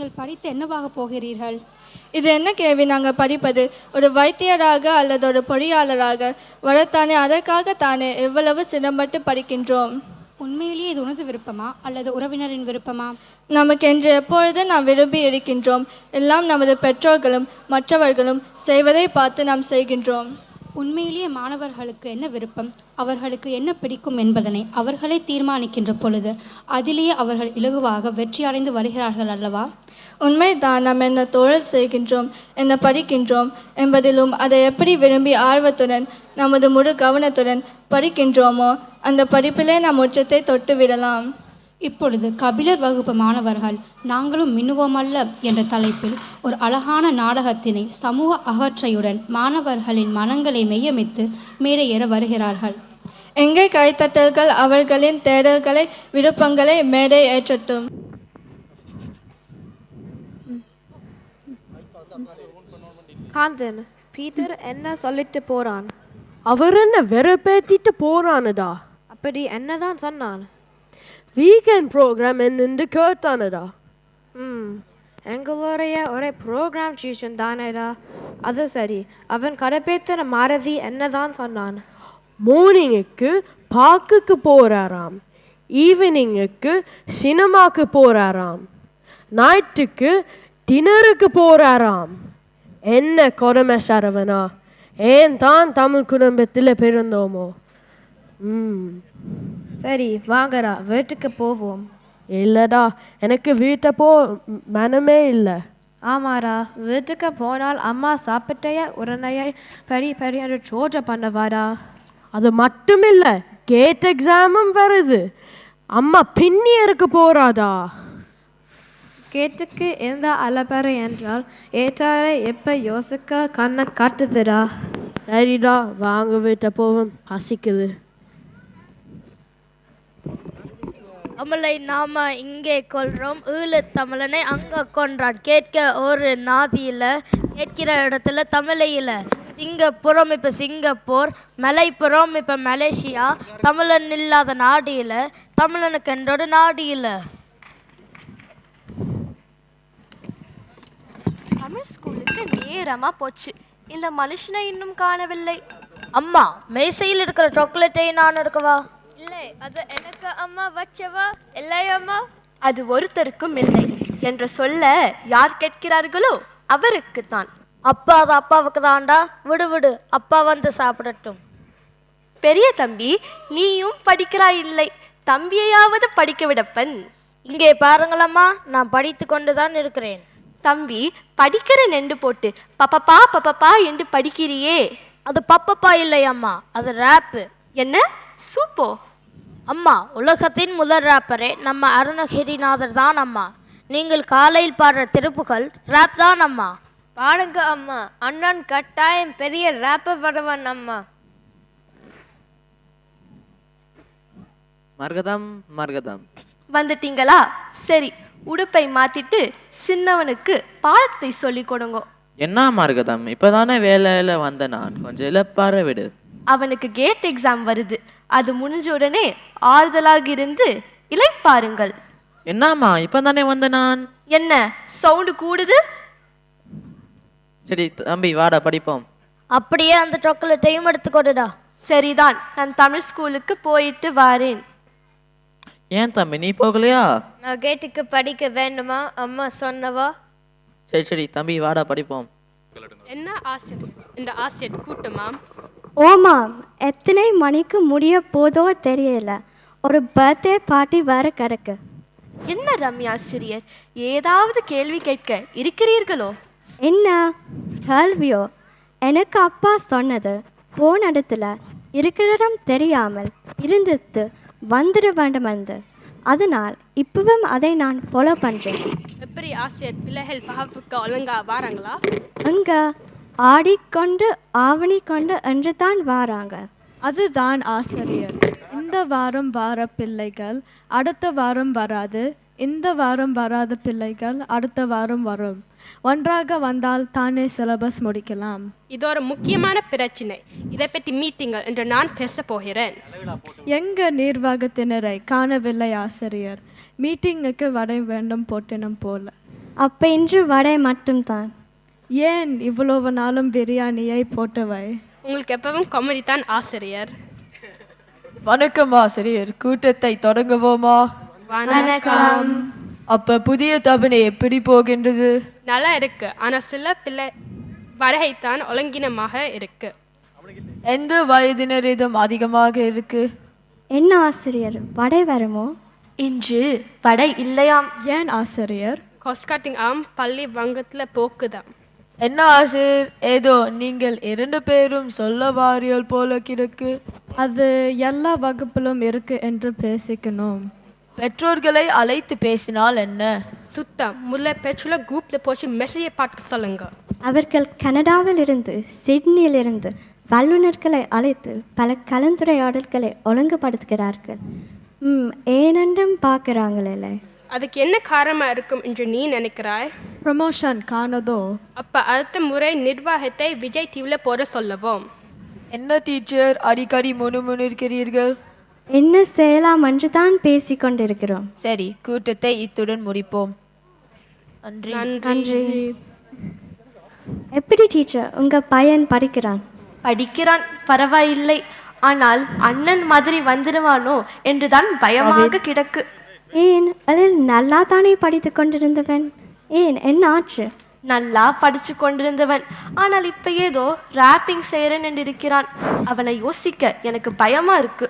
நீங்கள் படித்து என்னவாக போகிறீர்கள்? இது என்ன கேள்வி? நாங்கள் படிப்பது ஒரு வைத்தியராக அல்லது ஒரு பொறியாளராக வரத்தானே. அதற்காகத்தானே எவ்வளவு சிரமப்பட்டு படிக்கின்றோம். உண்மையிலேயே இது உனது விருப்பமா அல்லது உறவினரின் விருப்பமா? நமக்கென்று எப்பொழுது நாம் விரும்பி இருக்கின்றோம். எல்லாம் நமது பெற்றோர்களும் மற்றவர்களும் செய்வதை பார்த்து நாம் செய்கின்றோம். உண்மையிலேயே மாணவர்களுக்கு என்ன விருப்பம், அவர்களுக்கு என்ன பிடிக்கும் என்பதனை அவர்களே தீர்மானிக்கின்ற பொழுது அதிலேயே அவர்கள் இலகுவாக வெற்றி அடைந்து வருகிறார்கள் அல்லவா? உண்மைதான். நாம் என்ன தொழில் செய்கின்றோம், என்ன படிக்கின்றோம் என்பதிலும் அதை எப்படி விரும்பி ஆர்வத்துடன் நமது முழு கவனத்துடன் படிக்கின்றோமோ அந்த படிப்பிலே நாம் உச்சத்தை தொட்டு விடலாம். இப்பொழுது கபிலர் வகுப்பு மாணவர்கள் நாங்களும் மின்னுவோமல்ல என்ற தலைப்பில் ஒரு அழகான நாடகத்தினை சமூக அகற்றையுடன் மாணவர்களின் மனங்களை மெய்யமித்து மேடை ஏற வருகிறார்கள். எங்கே கைத்தட்டல்கள்? அவர்களின் தேடல்களை விருப்பங்களை மேடை ஏற்றட்டும். காந்தன், பீட்டர் என்ன சொல்லிட்டு போறான்? அவர் என்ன வெறுப்பேத்திட்டு போறானுடா? அப்படி என்னதான் சொன்னான்? வீக்கெண்ட் ப்ரோக்ராம் என்னென்று கேட்டானுடா. எங்களுடைய ஒரே ப்ரோக்ராம் டியூஷன் தானேடா. அது சரி, அவன் கடைப்பேத்தின மாரதி என்னதான் சொன்னான்? மார்னிங்குக்கு பார்க்குக்கு போகிறாராம், ஈவினிங்குக்கு சினிமாக்கு போகிறாராம், நைட்டுக்கு டின்னருக்கு போகிறாராம். என்ன கொடுமை சரவணா, ஏன் தான் தமிழ் குடும்பத்தில் பிறந்தோமோ. சரி வாங்கடா, வீட்டுக்கு போவோம். இல்லைடா, எனக்கு வீட்டை மனமே இல்லை. ஆமாடா, வீட்டுக்கு போனால் அம்மா சாப்பிட்டைய உடனே பெரிய பெரிய சோற்ற பண்ணவாடா. அது மட்டும் இல்லை, கேட் எக்ஸாமும் வருது. அம்மா பின்னியருக்கு போறாதா? கேட்டுக்கு எந்த அலப்பறை என்றால் ஏற்றாரை எப்போ யோசிக்க கண்ணை காட்டுதுடா. சரிடா, வாங்க வீட்டை போவோம், பசிக்குது. தமிழை நாம இங்கே கொள்றோம், ஈழத்தமிழனை அங்கே கொன்றான். கேட்க ஒரு நாதியில், கேட்கிற இடத்துல தமிழையில். சிங்கப்புறம் இப்போ சிங்கப்பூர், மலைப்புறம் இப்போ மலேசியா. தமிழன் இல்லாத நாடு இல்லை, தமிழனுக்கு என்றோட நாடு இல்லை. தமிழ் ஸ்கூலுக்கு நேரமாக போச்சு, இந்த மனுஷனை இன்னும் காணவில்லை. அம்மா, மேசையில் இருக்கிற சாக்லேட்டை நான் எடுக்கவா? இல்லை, அது எனக்கு அம்மா வச்சவா இல்லை அம்மா. அது ஒருத்தருக்கும் இல்லை என்று சொல்ல யார் கேட்கிறார்களோ அவருக்குத்தான். அப்பா அது அப்பாவுக்கு தான்டா. விடு விடு, அப்பா வந்து சாப்பிடட்டும். பெரிய தம்பி, நீயும் படிக்கிறாய் இல்லை, தம்பியையாவது படிக்க விடப்பன். இங்கே பாருங்களம்மா, நான் படித்து கொண்டு தான் இருக்கிறேன். தம்பி, படிக்கிற நெண்டு போட்டு பப்பப்பா பப்பப்பா என்று படிக்கிறியே. அது பப்பப்பா இல்லை அம்மா, அது ரேப்பு. என்ன சூப்போ? அம்மா, உலகத்தின் முதல் ரேப்பரே நம்ம அருணகிரிநாதர் தான் அம்மா. நீங்கள் காலையில் பாடுற திருப்புகள் ரேப் தான் அம்மா. பாடுங்க அம்மா, அண்ணன் கட்டாயம் பெரிய ரேப்பர் வருவன் அம்மா. மர்கதம் மர்கதம். வந்துட்டீங்களா? சரி, உடுப்பை மாத்திட்டு சின்னவனுக்கு பாடத்தை சொல்லி கொடுங்க. என்ன மர்கதம், இப்பதானே வேலையில வந்த நான், கொஞ்சம் இழப்பார விடு. அவனுக்கு கேட் எக்ஸாம் வருது, அது முடிஞ்ச உடனே ஆறுதலாக இருந்து இளைப்பாருங்கள். என்னம்மா, இப்பதானே வந்த நான்? என்ன சவுண்டு கூடுது? சரி தம்பி, வாடா படிப்போம். அப்படியே அந்த சாக்லேட்டையும் எடுத்துக்கொடுடா. சரிதான், நான் தமிழ் ஸ்கூலுக்கு போயிட்டு வாரேன். ஏன் தம்பி, நீ போகலையா? நான் கேட்டுக்கு படிக்க வேண்டுமா, அம்மா சொன்னவா. சரி சரி தம்பி, வாடா படிப்போம். என்ன ஆசிரியர், இந்த ஆசிரியர் கூட்டமாம்? ஓமாம், எத்தனை மணிக்கு முடிய போதோ தெரியல. ஒரு பர்த்டே பார்ட்டி வர கிடக்கு. என்ன ரம்யா ஆசிரியர், ஏதாவது கேள்வி கேட்க இருக்கிறீர்களோ? என்ன கேள்வியோ? எனக்கு அப்பா சொன்னது, போன இடத்துல இருக்கிறிடம் தெரியாமல் இருந்துட்டு வந்துட வேண்டும் என்று. அதனால் இப்பவும் அதை நான் ஃபாலோ பண்ணுறேன். எப்படி ஆசிரியர், பிள்ளைகள் வகுப்புக்கு ஒழுங்கா வாராங்களா? அங்கே ஆடிக்கொண்டு ஆவணி கொண்டு என்று தான் வாராங்க. அதுதான் ஆசிரியர். இந்த வாரம் வார பிள்ளைகள் அடுத்த வாரம் வராது, இந்த வாரம் வராத பிள்ளைகள் அடுத்த வாரம் வரும். ஒன்றாக வந்தால் தானே சிலபஸ் முடிக்கலாம். இது ஒரு முக்கியமான பிரச்சனை, இதை பற்றி மீட்டிங்கள் என்று நான் பேச போகிறேன். எங்க நிர்வாகத்தினரை காணவில்லை ஆசிரியர். மீட்டிங்குக்கு வர வேண்டும் போட்டினம் போல. அப்போ இன்று வடை மட்டும்தான். ஏன் இவ்வளவு நாளும் பிரியாணியை போட்டவை? உங்களுக்கு எப்பவும் காமெடி தான் ஆசிரியர். வணக்கம் ஆசிரியர், கூட்டத்தை தொடங்குவோமா? வணக்கம். அப்ப புதிய தவணை எப்படி போகின்றது? நல்லா இருக்கு, ஆனால் சில வரைதான் ஒழுங்கினமாக இருக்கு. எந்த வயதினரிடம் அதிகமாக இருக்கு? என்ன ஆசிரியர், வடை வருமோ? இன்று வடை இல்லையாம். ஏன் ஆசிரியர்? கொஸ்காட்டிங் பள்ளி வங்கத்தில் போக்குதான். என்ன ஆசிரியர், ஏதோ நீங்கள் 2 பேரும் சொல்ல வாரியல் போல கிடக்கு. அது எல்லா வகுப்பிலும் இருக்கு என்று பேசிக்கணும். பெற்றோர்களை அழைத்து பேசினால் என்ன? சுத்தம் முல்லை பெற்றுள்ள குரூப்பில் போச்சு மெசேஜை பார்க்க சொல்லுங்க. அவர்கள் கனடாவில் இருந்து சிட்னியிலிருந்து வல்லுநர்களை அழைத்து பல கலந்துரையாடல்களை ஒழுங்குபடுத்துகிறார்கள். ஏனென்றும் பார்க்குறாங்களே. அதுக்கு என்ன காரணமாக இருக்கும் என்று நீ நினைக்கிறாய்? ப்ரமோஷன் காணதோ? அப்போ அடுத்த முறை நிர்வாகத்தை விஜய் டிவியில் போட சொல்லுவோம். என்ன டீச்சர் அடிக்கடி முணுமுணுக்கிறீர்கள்? என்ன செய்யலாம் என்று தான் பேசிக்கொண்டிருக்கிறோம். சரி, கூட்டத்தை இத்துடன் முடிப்போம். நன்றி. நன்றி. எப்படி டீச்சர் உங்கள் பையன் படிக்கிறான்? படிக்கிறான், பரவாயில்லை. ஆனால் அண்ணன் மாதிரி வந்துடுவானோ என்றுதான் பயமாக கிடக்கு. ஏன், அதில் நல்லா தானே படித்து கொண்டிருந்தவன். ஏன், என்ன ஆச்சு? நல்லா படிச்சு கொண்டிருந்தவன், ஆனால் இப்ப ஏதோ ராப்பிங் செய்கிறேன் என்று இருக்கிறான். அவனை யோசிக்க எனக்கு பயமா இருக்கு.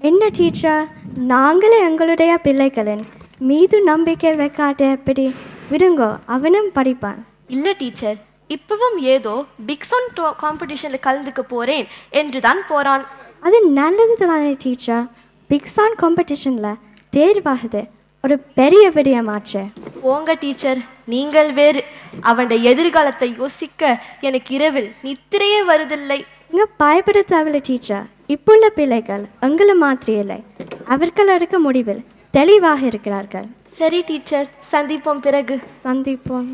என்ன டீச்சர், நாங்களே எங்களுடைய பிள்ளைகளின் மீது நம்பிக்கை வைக்காட்ட எப்படி? விடுங்கோ, அவனும் படிப்பான். இல்லை டீச்சர், இப்பவும் ஏதோ பிக்ஸான் காம்படிஷனில் கலந்துக்க போறேன் என்று தான் போறான். அது நல்லது தானே டீச்சர். பிக்ஸான் காம்படிஷனில் தேர்வாகுது ஒரு பெரிய விடயமாச்சு. போங்க டீச்சர், நீங்கள் வேறு. அவனுடைய எதிர்காலத்தை யோசிக்க எனக்கு இரவில் நித்திரையே வருதில்லை. இங்கே பயப்பட தேவையில்லை டீச்சர். இப்புள்ள பிள்ளைகள் எங்களை மாதிரி இல்லை. அவர்கள் எடுக்க முடிவில் தெளிவாக இருக்கிறார்கள். சரி டீச்சர், சந்திப்போம் பிறகு. சந்திப்போம்.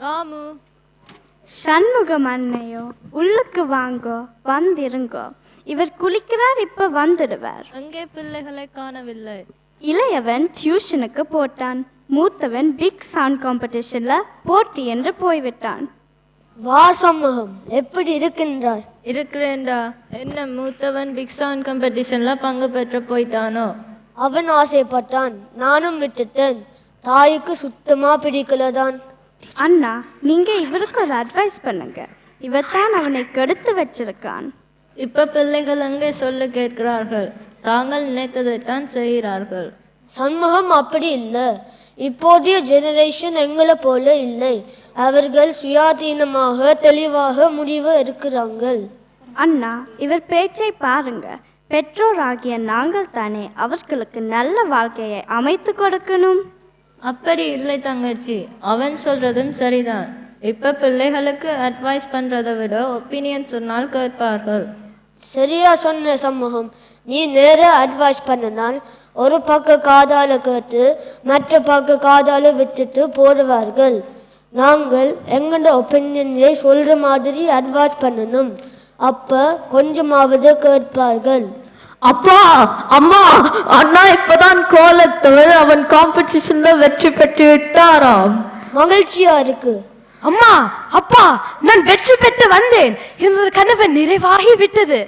ராமு, சண்முகம் அண்ணையோ, உள்ளுக்கு வாங்கோ, வந்திருங்கோ. இவர் குளிக்கிறார், இப்ப வந்துடுவார். அங்கே பிள்ளைகளை காணவில்லை. இளையவன் டியூஷனுக்கு போட்டான். மூத்தவன் பிக் சவுண்ட் காம்படிஷன்ல போட்டி என்று போய்விட்டான். வா சண்முகம், எப்படி இருக்கின்றாய்? இருக்கிறேன்டா. என்ன மூத்தவன் பிக் சவுண்ட் காம்படிஷன்ல பங்கு பெற்று போய்த்தானோ? அவன் ஆசைப்பட்டான், நானும் விட்டுட்டேன். தாய்க்கு சுத்தமா பிடிக்கலதான். அண்ணா, நீங்க இவருக்கு ஒரு அட்வைஸ் பண்ணுங்க. இவத்தான் அவனை கெடுத்து வச்சிருக்கான். இப்ப பிள்ளைகள் அங்கே சொல்ல கேட்கிறார்கள். தாங்கள் நினைத்ததைத்தான் செய்கிறார்கள். சண்முகம் அப்படி இல்லை. இப்போதைய ஜெனரேஷன் எங்களை போல இல்லை. அவர்கள் சுயாதீனமாக தெளிவாக முடிவு எடுக்கிறாங்க. அண்ணா, இவர் பேச்சை பாருங்க. பெற்றோராகிய நாங்கள் தானே அவர்களுக்கு நல்ல வாழ்க்கையை அமைத்து கொடுக்கணும். அப்படி இல்லை தங்கச்சி, அவன் சொல்றதும் சரிதான். இப்ப பிள்ளைகளுக்கு அட்வைஸ் பண்றதை விட ஒப்பீனியன் சொன்னால் கேட்பார்கள். சரியா சொன்ன சண்முகம். நீ நேர அட்வைஸ் பண்ணினால் ஒரு பக்க காதால கேட்டு மற்ற பக்க காதால விட்டுட்டு போடுவார்கள். நாங்கள் எங்களோட ஒப்பீனியனை சொல்ற மாதிரி அட்வைஸ் பண்ணணும். அப்ப கொஞ்சமாவது கேட்பார்கள். அப்பா, அம்மா, அண்ணா இப்பதான் கோலத்தவர் அவன் காம்படிஷன்ல வெற்றி பெற்று விட்டாராம். மகிழ்ச்சியா இருக்கு. அம்மா, அப்பா, நான் வெற்றி பெற்று வந்தேன். என்னோட கனவு நிறைவாகி விட்டது.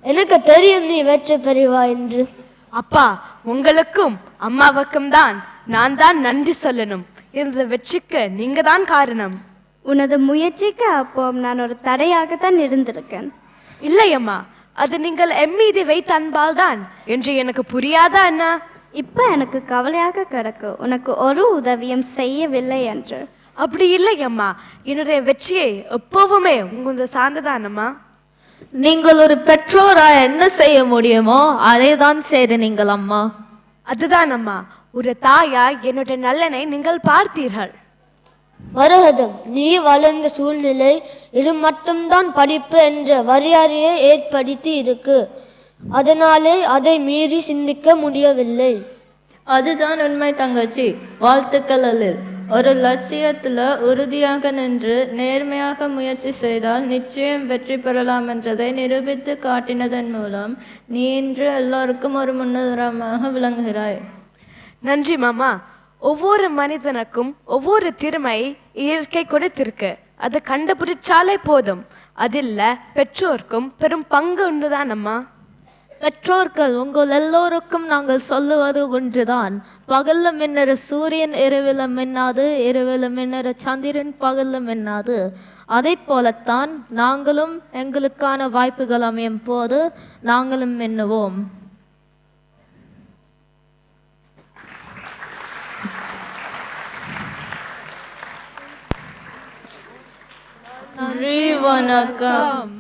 எனக்கு தெரியும் நீ வெற்றி பெறுவா என்று. அப்பா, உங்களுக்கும் அம்மாவுக்கும் தான் நான் தான் நன்றி சொல்லணும். இந்த வெற்றிக்கு நீங்க தான் காரணம். உனது முயற்சிக்கு அப்போ நான் ஒரு தடையாகத்தான் இருந்திருக்கேன். இல்லை அம்மா, அது நீங்கள் எம்மீது வைத்த அன்பால் தான் என்று எனக்கு புரியாதா அண்ணா? இப்போ எனக்கு கவலையாக கிடக்கு, உனக்கு ஒரு உதவியும் செய்யவில்லை என்று. அப்படி இல்லை அம்மா, என்னுடைய வெற்றியை எப்போவுமே உங்களை சார்ந்ததான் அம்மா. நீங்கள் ஒரு பெற்றோரா என்ன செய்ய முடியுமோ அதை தான் செய்கிறீர்கள் அம்மா. அதுதான் அம்மா, ஒரு தாயா என்னுடைய நல்லனை நீங்கள் பார்த்தீர்கள். மரகதம், நீ வளர்ந்த சூழ்நிலை இது மட்டும்தான் படிப்பு என்ற வரையறையை ஏற்படுத்தி இருக்கு. அதனாலே அதை மீறி சிந்திக்க முடியவில்லை. அதுதான் உண்மை தங்கச்சி. வாழ்த்துக்கள் அலில். ஒரு லட்சியத்தில் உறுதியாக நின்று நேர்மையாக முயற்சி செய்தால் நிச்சயம் வெற்றி பெறலாம் என்றதை நிரூபித்து காட்டினதன் மூலம் நீ இன்று எல்லோருக்கும் ஒரு முன்னுதாரணமாக விளங்குகிறாய். நன்றி மாமா. ஒவ்வொரு மனிதனுக்கும் ஒவ்வொரு திறமை இயற்கை கொடுத்திருக்கு. அதை கண்டுபிடிச்சாலே போதும். அதில் பெற்றோருக்கும் பெரும் பங்கு உண்டுதான் அம்மா. பெற்றோர்கள் உங்கள் எல்லோருக்கும் நாங்கள் சொல்லுவது ஒன்றுதான். பகல்ல மின்னற சூரியன் இரவில மின்னாது, இரவில மின்னற சந்திரன் பகல்ல மின்னாது. அதை போலத்தான் நாங்களும் எங்களுக்கான வாய்ப்புகள் அமையும் போது நாங்களும் மின்னுவோம். நன்றி, வணக்கம்.